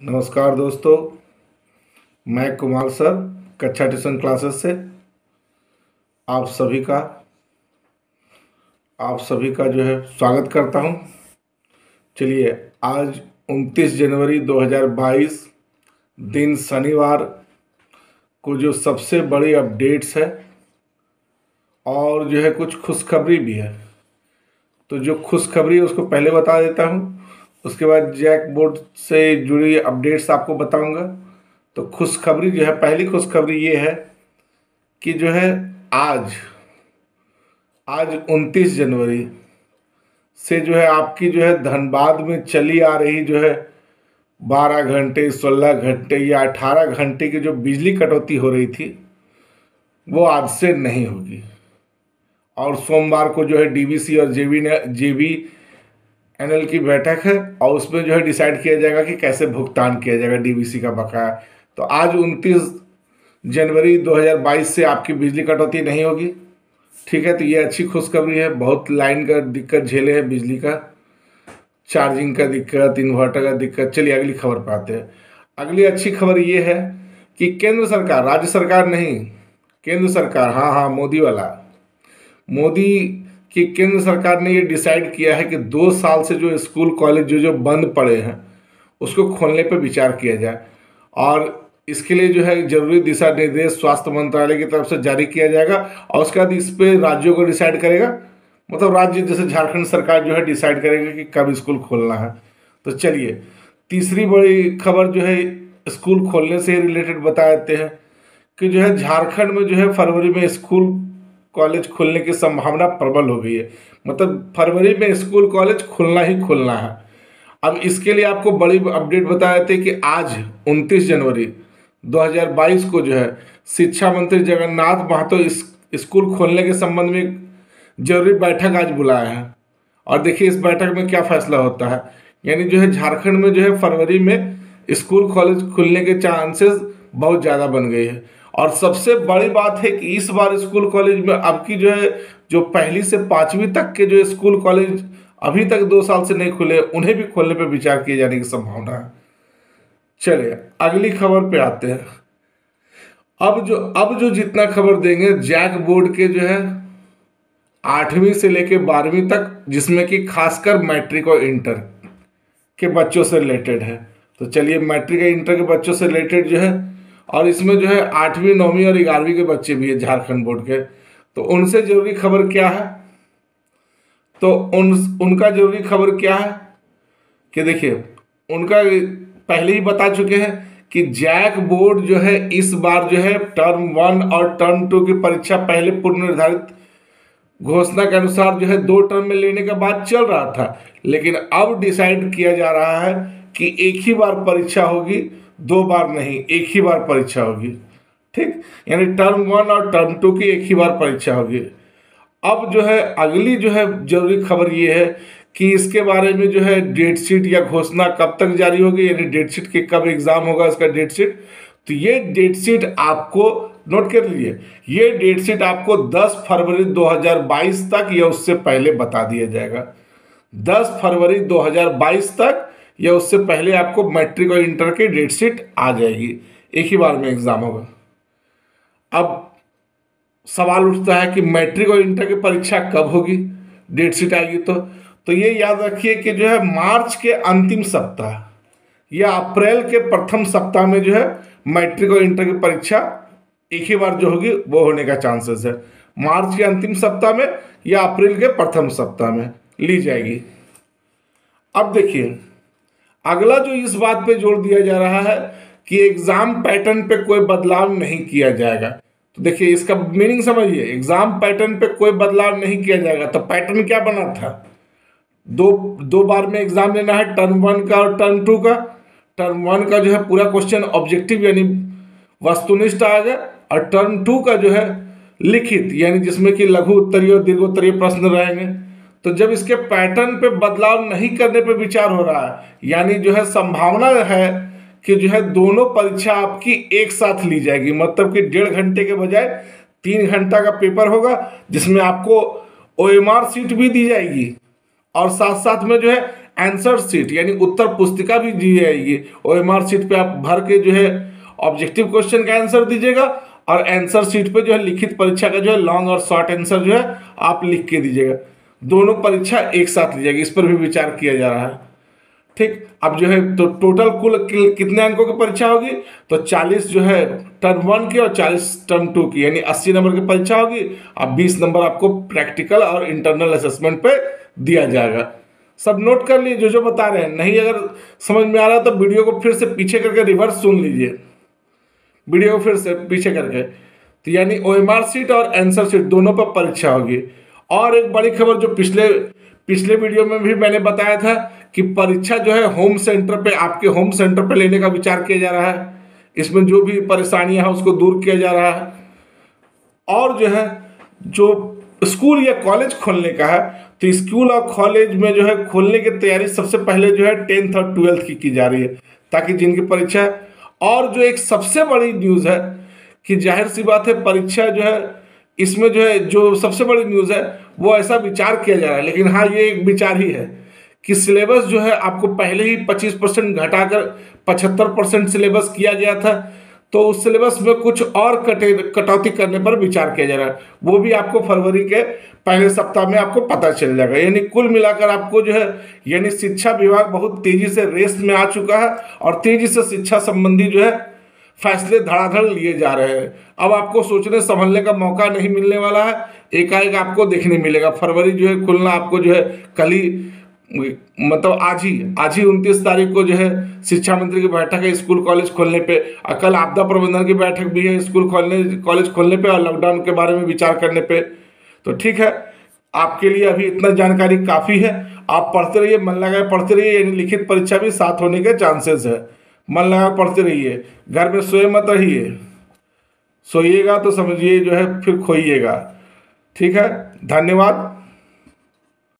नमस्कार दोस्तों, मैं कुमार सर कक्षा ट्यूशन क्लासेस से आप सभी का जो है स्वागत करता हूं। चलिए, आज 29 जनवरी 2022 दिन शनिवार को जो सबसे बड़ी अपडेट्स है और जो है कुछ खुशखबरी भी है, तो जो खुशखबरी है उसको पहले बता देता हूं, उसके बाद जैक बोर्ड से जुड़ी अपडेट्स आपको बताऊंगा। तो खुशखबरी जो है, पहली खुशखबरी ये है कि जो है आज 29 जनवरी से जो है आपकी जो है धनबाद में चली आ रही जो है 12 घंटे 16 घंटे या 18 घंटे की जो बिजली कटौती हो रही थी वो आज से नहीं होगी। और सोमवार को जो है डीवीसी और जेबीएनएल की बैठक है और उसमें जो है डिसाइड किया जाएगा कि कैसे भुगतान किया जाएगा डीवीसी का बकाया। तो आज 29 जनवरी 2022 से आपकी बिजली कटौती नहीं होगी। ठीक है, तो ये अच्छी खुशखबरी है। बहुत लाइन का दिक्कत झेले है, बिजली का, चार्जिंग का दिक्कत, इन्वर्टर का दिक्कत। चलिए अगली खबर पर आते हैं। अगली अच्छी खबर ये है कि केंद्र सरकार, राज्य सरकार नहीं, केंद्र सरकार, हाँ मोदी की केंद्र सरकार ने ये डिसाइड किया है कि 2 साल से जो स्कूल कॉलेज जो बंद पड़े हैं उसको खोलने पर विचार किया जाए। और इसके लिए जो है जरूरी दिशा निर्देश स्वास्थ्य मंत्रालय की तरफ से जारी किया जाएगा और उसके बाद इस पे राज्यों को डिसाइड करेगा, मतलब राज्य जैसे झारखंड सरकार जो है डिसाइड करेगा कि कब स्कूल खोलना है। तो चलिए, तीसरी बड़ी खबर जो है स्कूल खोलने से रिलेटेड बता देते हैं कि जो है झारखंड में जो है फरवरी में स्कूल कॉलेज खुलने की संभावना प्रबल हो गई है। मतलब फरवरी में स्कूल कॉलेज खुलना ही खुलना है। अब इसके लिए आपको बड़ी अपडेट बता देते हैं कि आज 29 जनवरी 2022 को जो है शिक्षा मंत्री जगन्नाथ महतो इस स्कूल खोलने के संबंध में एक जरूरी बैठक आज बुलाया है। और देखिए इस बैठक में क्या फैसला होता है। यानी जो है झारखंड में जो है फरवरी में स्कूल कॉलेज खुलने के चांसेस बहुत ज़्यादा बन गई है। और सबसे बड़ी बात है कि इस बार स्कूल कॉलेज में अब की जो है जो पहली से 5वीं तक के जो स्कूल कॉलेज अभी तक 2 साल से नहीं खुले, उन्हें भी खोलने पर विचार किए जाने की संभावना है। चलिए अगली खबर पे आते हैं। अब जो जितना खबर देंगे जैक बोर्ड के जो है 8वीं से लेके 12वीं तक, जिसमें कि खासकर मैट्रिक और इंटर के बच्चों से रिलेटेड है। तो चलिए मैट्रिक और इंटर के बच्चों से रिलेटेड जो है, और इसमें जो है 8वीं 9वीं और 11वीं के बच्चे भी है झारखंड बोर्ड के। तो उनसे जरूरी खबर क्या है, तो उनका जरूरी खबर क्या है कि देखिए उनका पहले ही बता चुके हैं कि जैक बोर्ड जो है इस बार जो है टर्म 1 और टर्म 2 की परीक्षा पहले पूर्व निर्धारित घोषणा के अनुसार जो है 2 टर्म में लेने का बात चल रहा था, लेकिन अब डिसाइड किया जा रहा है कि एक ही बार परीक्षा होगी, 2 बार नहीं, एक ही बार परीक्षा होगी। ठीक, यानी टर्म 1 और टर्म 2 की एक ही बार परीक्षा होगी। अब जो है अगली जो है जरूरी खबर ये है कि इसके बारे में जो है डेट शीट या घोषणा कब तक जारी होगी, यानी डेट शीट के कब एग्जाम होगा, इसका डेट शीट। तो ये डेट शीट आपको नोट कर लीजिए, ये डेट शीट आपको 10 फरवरी 2022 तक या उससे पहले बता दिया जाएगा। 10 फरवरी 2022 तक या उससे पहले आपको मैट्रिक और इंटर की डेट शीट आ जाएगी, एक ही बार में एग्जाम होगा। अब सवाल उठता है कि मैट्रिक और इंटर की परीक्षा कब होगी, डेट शीट आएगी तो ये याद रखिए कि जो है मार्च के अंतिम सप्ताह या अप्रैल के प्रथम सप्ताह में जो है मैट्रिक और इंटर की परीक्षा एक ही बार जो होगी वो होने का चांसेस है। मार्च के अंतिम सप्ताह में या अप्रैल के प्रथम सप्ताह में ली जाएगी। अब देखिए अगला जो इस बात पे जोर दिया जा रहा है कि एग्जाम पैटर्न पे कोई बदलाव नहीं किया जाएगा। तो देखिए इसका मीनिंग समझिए, एग्जाम पैटर्न पे कोई बदलाव नहीं किया जाएगा। तो पैटर्न क्या बना था, दो बार में एग्जाम लेना है, टर्म 1 का और टर्म 2 का। टर्म 1 का जो है पूरा क्वेश्चन ऑब्जेक्टिव यानी वस्तुनिष्ठ आएगा, और टर्म 2 का जो है लिखित यानी जिसमें कि लघु उत्तरीय और दीर्घोत्तरीय प्रश्न रहेंगे। तो जब इसके पैटर्न पे बदलाव नहीं करने पे विचार हो रहा है, यानी जो है संभावना है कि जो है दोनों परीक्षा आपकी एक साथ ली जाएगी, मतलब कि 1.5 घंटे के बजाय 3 घंटा का पेपर होगा, जिसमें आपको OMR सीट भी दी जाएगी और साथ साथ में जो है आंसर सीट यानी उत्तर पुस्तिका भी दी जाएगी। OMR सीट पे आप भर के जो है ऑब्जेक्टिव क्वेश्चन का आंसर दीजिएगा और आंसर सीट पे जो है लिखित परीक्षा का जो है लॉन्ग और शॉर्ट आंसर जो है आप लिख के दीजिएगा। दोनों परीक्षा एक साथ ली जाएगी, इस पर भी विचार किया जा रहा है। ठीक, अब जो है तो टोटल कुल कितने अंकों की परीक्षा होगी, तो 40 जो है टर्म 1 की और 40 टर्म 2 की, यानी 80 नंबर की परीक्षा होगी। अब 20 नंबर आपको प्रैक्टिकल और इंटरनल असेसमेंट पे दिया जाएगा। सब नोट कर लिए जो जो बता रहे हैं। नहीं अगर समझ में आ रहा है तो वीडियो को फिर से पीछे करके रिवर्स सुन लीजिए, वीडियो को फिर से पीछे करके। तो यानी OMR सीट और आंसर सीट दोनों पर परीक्षा होगी। और एक बड़ी खबर जो पिछले वीडियो में भी मैंने बताया था कि परीक्षा जो है होम सेंटर पे, आपके होम सेंटर पे लेने का विचार किया जा रहा है। इसमें जो भी परेशानियां हैं उसको दूर किया जा रहा है। और जो है जो स्कूल या कॉलेज खोलने का है, तो स्कूल और कॉलेज में जो है खोलने की तैयारी सबसे पहले जो है 10th और 12th की जा रही है, ताकि जिनकी परीक्षा। और जो एक सबसे बड़ी न्यूज़ है कि जाहिर सी बात है परीक्षा जो है इसमें जो है जो सबसे बड़ी न्यूज़ है वो ऐसा विचार किया जा रहा है, लेकिन हाँ ये एक विचार ही है कि सिलेबस जो है आपको पहले ही 25% घटाकर 75% सिलेबस किया गया था। तो उस सिलेबस में कुछ और कटौती करने पर विचार किया जा रहा है। वो भी आपको फरवरी के पहले सप्ताह में आपको पता चल जाएगा। यानी कुल मिलाकर आपको जो है यानी शिक्षा विभाग बहुत तेजी से रेस में आ चुका है और तेजी से शिक्षा संबंधी जो है फैसले धड़ाधड़ लिए जा रहे हैं। अब आपको सोचने संभलने का मौका नहीं मिलने वाला है, एकाएक आपको देखने मिलेगा। फरवरी जो है खुलना आपको जो है कल ही, मतलब आज ही 29 तारीख को जो है शिक्षा मंत्री की बैठक है स्कूल कॉलेज खोलने पे। कल आपदा प्रबंधन की बैठक भी है स्कूल कॉलेज खोलने पे और लॉकडाउन के बारे में विचार करने पे। तो ठीक है, आपके लिए अभी इतना जानकारी काफ़ी है। आप पढ़ते रहिए, मन लगाए पढ़ते रहिए, यानी लिखित परीक्षा भी साथ होने के चांसेस है। मन लगा पढ़ते रहिए, घर में सोए मत रहिए, सोइएगा तो समझिए जो है फिर खोइएगा। ठीक है, धन्यवाद।